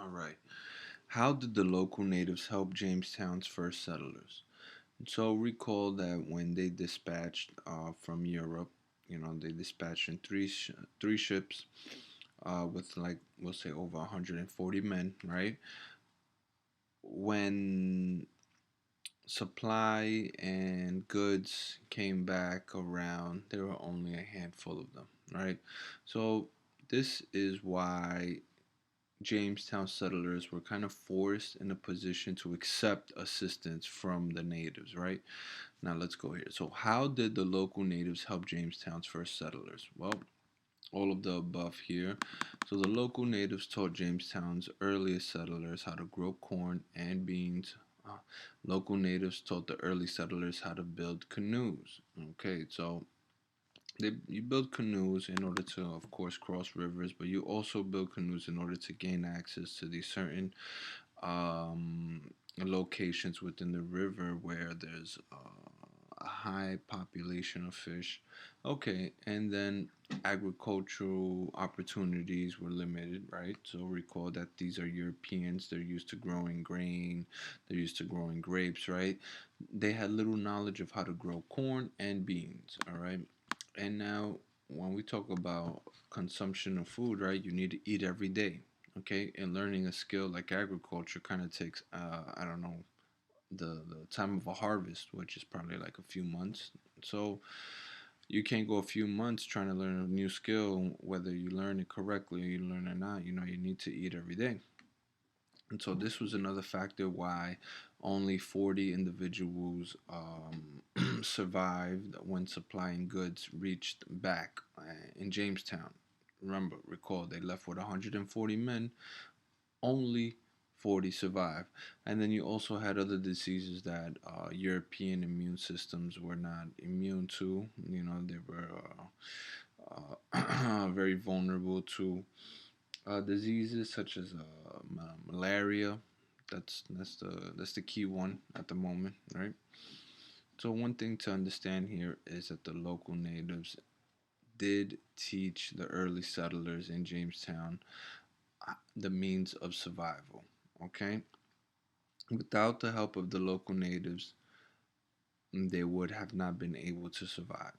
All right. How did the local natives help Jamestown's first settlers? So recall that when they dispatched from Europe, they dispatched in three ships with like we'll say over 140 men, right? When supply and goods came back around, there were only a handful of them, right? So this is why Jamestown settlers were kind of forced in a position to accept assistance from the natives, right? Now let's go here. So, how did the local natives help Jamestown's first settlers? Well, all of the above here. So, the local natives taught Jamestown's earliest settlers how to grow corn and beans. Uh, Local natives taught the early settlers how to build canoes. Okay, so you build canoes in order to, of course, cross rivers, but you also build canoes in order to gain access to these certain um, locations within the river where there's a high population of fish. Okay, and then agricultural opportunities were limited, right? So recall that these are Europeans, they're used to growing grain, they're used to growing grapes, right? They had little knowledge of how to grow corn and beans, all right? And now, when we talk about consumption of food, right, you need to eat every day, okay? And learning a skill like agriculture kind of takes, I don't know, the time of a harvest, which is probably like a few months. So you can't go a few months trying to learn a new skill, whether you learn it correctly or you learn it not. You need to eat every day. And so this was another factor why only 40 individuals survived when supplying goods reached back in Jamestown. Remember, recall they left with 140 men, only 40 survived. And then you also had other diseases that European immune systems were not immune to. They were very vulnerable to diseases such as malaria. That's the key one at the moment, right? So one thing to understand here is that the local natives did teach the early settlers in Jamestown the means of survival. Okay, without the help of the local natives, they would have not been able to survive.